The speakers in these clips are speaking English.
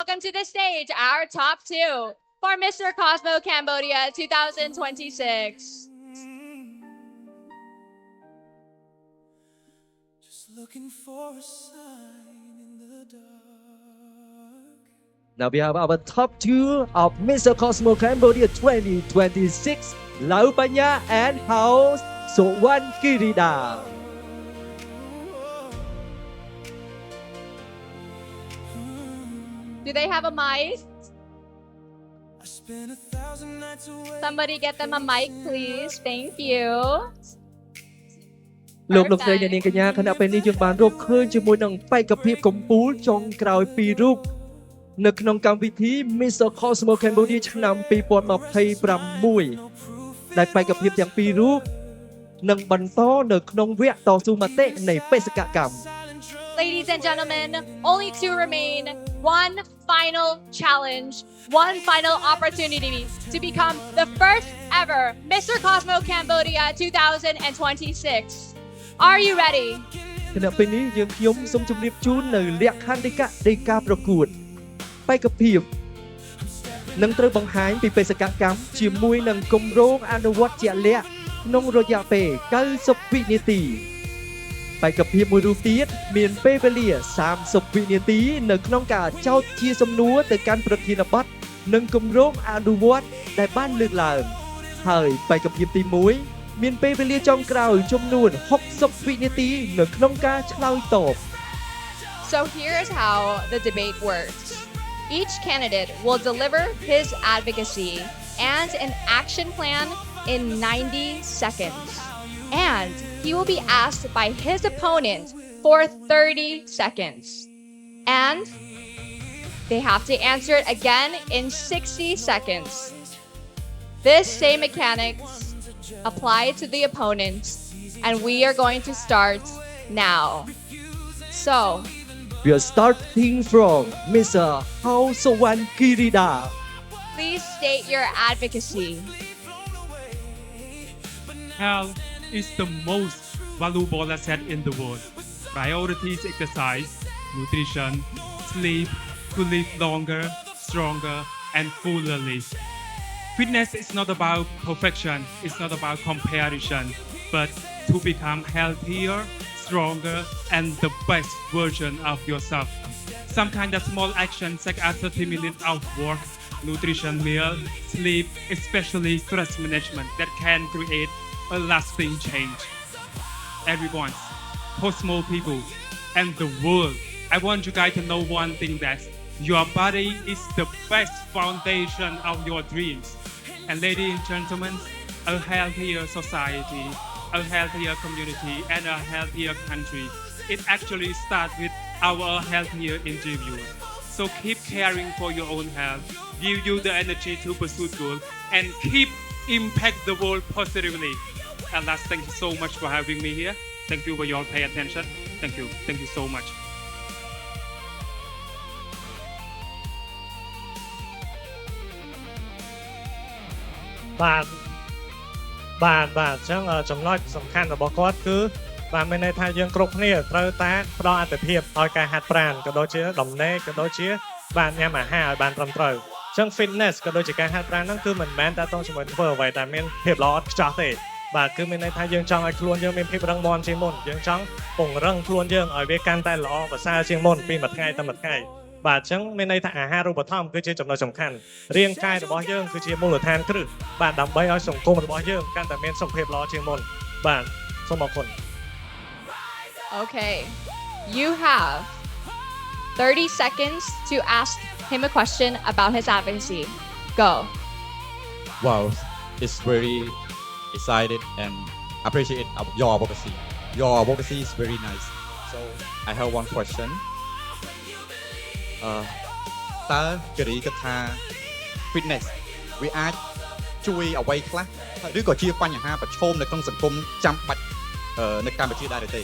welcome to the stage our top two for Mr. Cosmo Cambodia 2026. Just looking for a sign in the dark. Now we have our top two of Mr. Cosmo Cambodia 2026, Lau Panya and House Sowan Kirida. Do they have a mic? I spent 1,000 nights away. Somebody get them a mic, please. Thank you. លោកស្រីអ្នកនាងកញ្ញាខណៈពេលនេះយើងបានរកឃើញជាមួយនឹងបេក្ខភាពកម្ពុជាចុងក្រោយពីររូបនៅក្នុងកម្មវិធី Mr. Cosmo Cambodia ឆ្នាំ2026ដែលបេក្ខភាពទាំងពីររូបនឹងបន្តនៅក្នុងវគ្គតស៊ូមតិនៃបេសកកម្ម Ladies and gentlemen, only two remain. One final challenge, one final opportunity to become the first ever Mr. Cosmo Cambodia 2026. Are you ready? ខណៈពេលនេះយើងខ្ញុំសូមជម្រាបជូននៅលក្ខន្តិកៈនៃការប្រកួតបេក្ខភាពនឹងត្រូវបង្ហាញពីបេសកកម្មជាមួយនឹងគម្រោងអនុវត្តជាក់លាក់ក្នុងរយៈពេល90វិនាទីបេក្ខភាពមួយរូបទៀតមានពេលវេលា30វិនាទីនៅក្នុងការចោទជាសំណួរទៅកាន់ប្រធានបទនិងគម្រោងអនុវត្តដែលបានលើកឡើងហើយបេក្ខភាពទី1មានពេលវេលាចុងក្រោយចំនួន60វិនាទីនៅក្នុងការឆ្លើយតប So here's how the debate works. Each candidate will deliver his advocacy and an action plan in 90 seconds. And he will be asked by his opponent for 30 seconds. And they have to answer it again in 60 seconds. This same mechanics apply to the opponent, and we are going to start now. So, We are starting from Mr. Hao Sowan Kirida. please state your advocacy. Health is the most valuable asset in the world. Priorities exercise, nutrition, sleep to live longer, stronger, and fuller life. Fitness is not about perfection, it's not about comparison, but to become healthier, stronger, and the best version of yourself. Some kind of small actions such as 30 minutes of work, nutrition meal, sleep, especially stress management that can create a lasting change. Everyone, Cosmo people, and the world, I want you guys to know one thing, that your body is the best foundation of your dreams. And ladies and gentlemen, a healthier society, a healthier community, and a healthier country, it actually starts with our healthier individual. So keep caring for your own health, give you the energy to pursue goal, and keep impact the world positively. And last, thank you so much for having me here. Thank you for your pay attention. Thank you so much. បាទអញ្ចឹងចំណុចសំខាន់របស់គាត់គឺបាទមានន័យថាយើងគ្រប់គ្នាត្រូវតែផ្ដល់អត្ថប្រយោជន៍ឲ្យការហាត់ប្រាណក៏ដូចជាដំណេកក៏ដូចជាបាទញ៉ាំអាហារឲ្យបានត្រឹមត្រូវអញ្ចឹង fitness ក៏ដូចជាការហាត់ប្រាណហ្នឹងគឺមិនមែនតែតង់ជាមួយធ្វើអ្វីតែមានភាពល្អឥតខ្ចោះទេបាទគឺមានន័យថាយើងចង់ឲ្យខ្លួនយើងមានភាពរឹងមាំជាងមុនយើងចង់ពង្រឹងខ្លួនយើងឲ្យវាកាន់តែល្អប្រសើរជាងមុនពីមួយថ្ងៃទៅមួយថ្ងៃបាទអញ្ចឹងមានន័យថាអាហារូបត្ថម្ភគឺជាចំណុចសំខាន់រាងកាយរបស់យើងគឺជាមូលដ្ឋានគ្រឹះបាទដើម្បីឲ្យសង្គមរបស់យើងកាន់តែមានសុខភាពល្អជាងមុនបាទសូមអរគុណ Okay, you have 30 seconds to ask him a question about his advocacy. Go. Wow, it's very excited and appreciate your advocacy. Your advocacy is very nice. So I have one question. តើគិរីគិតថា fitness វាអាចជួយអ្វីខ្លះឬក៏ជាបញ្ហាប្រឈមនៅក្នុងសង្គមចាំបាច់នៅកម្ពុជាដែរទេ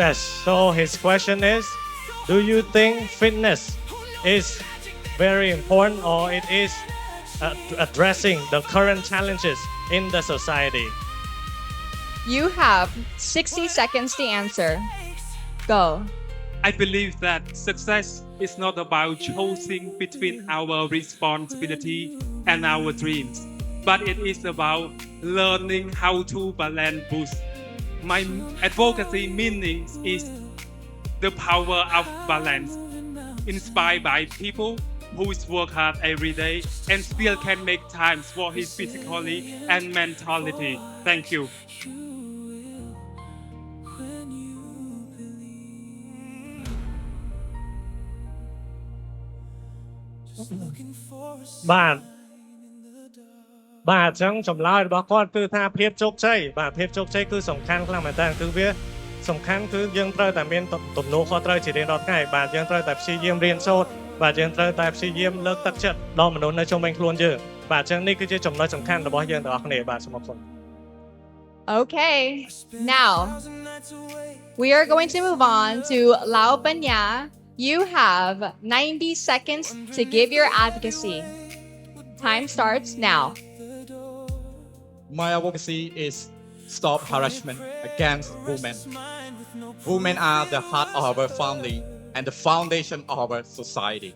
Yes, so his question is, do you think fitness is very important or it is addressing the current challenges in the society? You have 60 seconds to answer. Go. I believe that success is not about choosing between our responsibility and our dreams, but it is about learning how to balance both. My advocacy meaning is the power of balance, inspired by people who work hard every day and still can make time for his physically and mentality. Thank you. when you believe. Just looking for a បាទ sign in the dark. បាទអញ្ចឹងចម្លើយរបស់គាត់គឺថាភាពជោគជ័យបាទភាពជោគជ័យគឺសំខាន់ខ្លាំងមែនតើគឺវាសំខាន់គឺយើងត្រូវតែមានទំនួលខុសត្រូវជារៀងរាល់ថ្ងៃបាទយើងត្រូវតែព្យាយាមរៀនសូត្របាទយើងត្រូវតែព្យាយាមលើកទឹកចិត្តដល់មនុស្សនៅជុំវិញខ្លួនយើងបាទអញ្ចឹងនេះគឺជាចំណុចសំខាន់របស់យើងទាំងអស់គ្នាបាទសូមអរគុណ Okay, now we are going to move on to Lao Banya. You have 90 seconds to give your advocacy. Time starts now. My advocacy is stop harassment against women. Women are the heart of our family and the foundation of our society.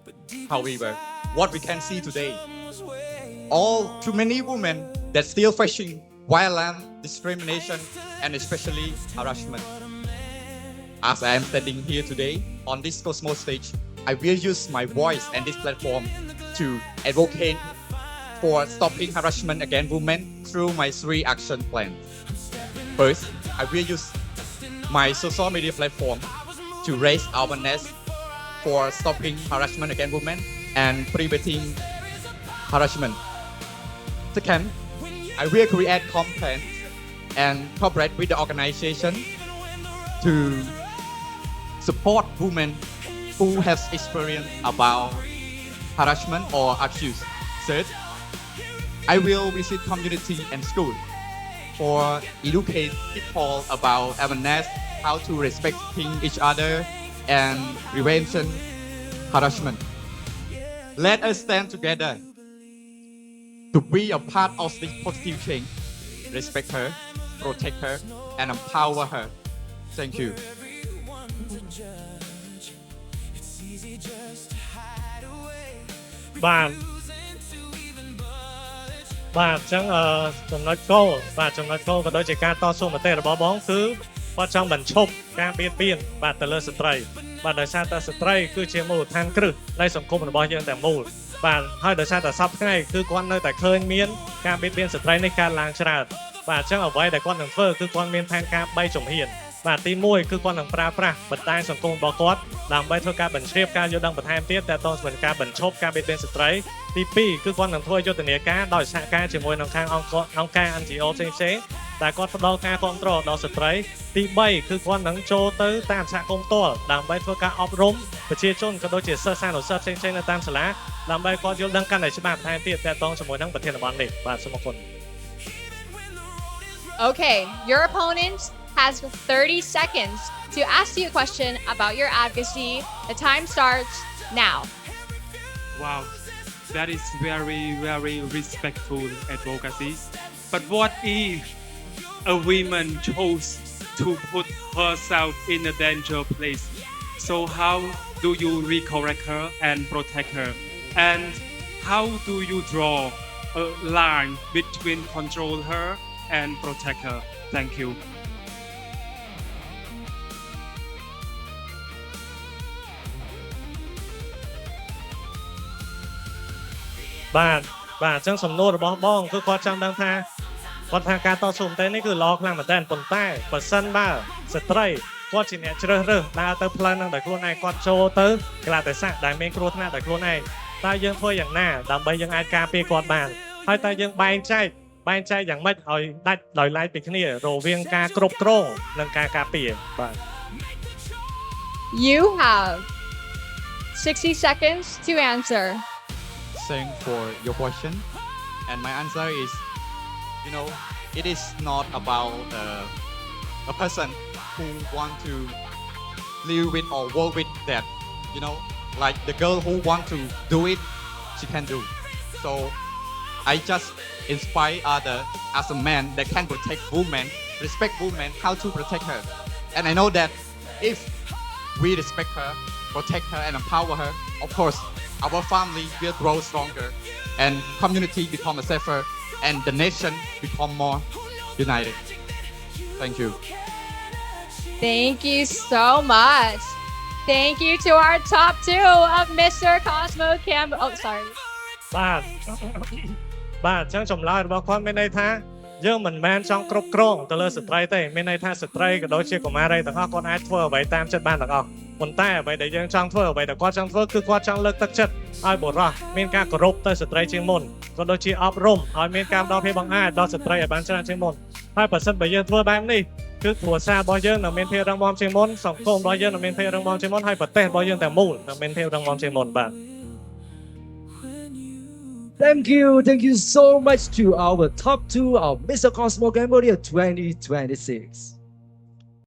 However, what we can see today, all too many women that still facing violence, discrimination, and especially harassment. As I am standing here today on this Cosmo stage, I will use my voice and this platform to advocate for stopping harassment against women through my 3 action plans. First, I will use my social media platform to raise awareness for stopping harassment against women and preventing harassment. Second, I will create content and cooperate with the organization to support women who have experience about harassment or abuse. Third, I will visit community and school for educate people about awareness, how to respecting each other and prevention harassment. Let us stand together to be a part of this positive change. Respect her, protect her, and empower her. Thank you. It's easy just to hide away. បាទបាទអញ្ចឹងចំណុចគោលបាទចំណុចគោលក៏ដូចជាការតស៊ូមតិរបស់បងគឺគាត់ចង់បញ្ឈប់ការបៀតបៀនបាទទៅលើស្ត្រីបាទដោយសារតែស្ត្រីគឺជាមូលដ្ឋានគ្រឹះនៃសង្គមរបស់យើងទាំងមូលបាទហើយដោយសារតែសពថ្ងៃគឺគាត់នៅតែឃើញមានការបៀតបៀនស្ត្រីនេះកើតឡើងច្រើនបាទអញ្ចឹងអ្វីដែលគាត់នឹងធ្វើគឺគាត់មានផែនការ3ជំហានបាទទី1គឺគាត់នឹងប្រើប្រាស់បណ្ដាញសង្គមរបស់គាត់ដើម្បីធ្វើការបញ្ជ្រាបការយល់ដឹងបន្ថែមទៀតទាក់ទងជាមួយការបញ្ឈប់ការបៀតបៀនស្ត្រីទី2គឺគាត់នឹងធ្វើយុទ្ធនាការដោយសហការជាមួយនឹងខាងអង្គការ NGO ផ្សេងៗដែលគាត់ផ្ដល់ការគាំទ្រដល់ស្ត្រីទី3គឺគាត់នឹងចូលទៅតាមសហគមន៍ផ្ទាល់ដើម្បីធ្វើការអប់រំប្រជាជនក៏ដូចជាសិស្សានុសិស្សផ្សេងៗនៅតាមសាលាដើម្បីគាត់យល់ដឹងកាន់តែច្បាស់បន្ថែមទៀតទាក់ទងជាមួយនឹងប្រធានបទនេះបាទសូមអរគុណ Okay, your opponent has 30 seconds to ask you a question about your advocacy. The time starts now. Wow, that is very, very respectful advocacy. But what if a woman chose to put herself in a danger place? So how do you recorrect her and protect her? And how do you draw a line between control her and protect her? Thank you. បាទបាទអញ្ចឹងសំណួររបស់បងគឺគាត់ចង់ដឹងថាគាត់ថាការតស៊ូមតិនេះគឺល្អខ្លាំងមែនទែនប៉ុន្តែបើសិនបើស្ត្រីគាត់ជាអ្នកជ្រើសរើសដើរទៅផ្លូវនឹងដោយខ្លួនឯងគាត់ចូលទៅកលៈទេសៈដែលមានគ្រោះថ្នាក់ដោយខ្លួនឯងតើយើងធ្វើយ៉ាងណាដើម្បីយើងអាចការពារគាត់បានហើយតើយើងបែងចែកយ៉ាងម៉េចឲ្យដាច់ដោយឡែកពីគ្នារវាងការគ្រប់គ្រងនិងការការពារបាទ You have 60 seconds to answer. Thanks for your question. And my answer is, it is not about a person who want to live with or work with that, like the girl who want to do it, she can do. So I just inspire others as a man that can protect women, respect women, how to protect her. And I know that if we respect her, protect her, and empower her, of course, our family will grow stronger, and community become safer, and the nation become more united. Thank you. Thank you so much. Thank you to our top two of Mr. Cosmo Campbell. Oh, sorry. បាទបាទអញ្ចឹងចម្លើយរបស់គាត់មានន័យថាយើងមិនមែនចង់គ្រប់គ្រងទៅលើស្ត្រីទេមានន័យថាស្ត្រីក៏ដូចជាកុមារីទាំងអស់គាត់អាចធ្វើអ្វីតាមចិត្តបានទាំងអស់ប៉ុន្តែអ្វីដែលយើងចង់ធ្វើអ្វីដែលគាត់ចង់ធ្វើគឺគាត់ចង់លើកទឹកចិត្តឲ្យបុរសមានការគោរពទៅស្ត្រីជាងមុនក៏ដូចជាអប់រំឲ្យមានការផ្ដល់ភាពបង្ហាញដល់ស្ត្រីឲ្យបានច្រើនជាងមុនហើយបើសិនបើយើងធ្វើបែបនេះគឺគ្រួសាររបស់យើងនឹងមានភាពរឹងមាំជាងមុនសង្គមរបស់យើងនឹងមានភាពរឹងមាំជាងមុនហើយប្រទេសរបស់យើងទាំងមូលនឹងមានភាពរឹងមាំជាងមុនបាទ Thank you so much to our top two of Mr. Cosmo Cambodia 2026.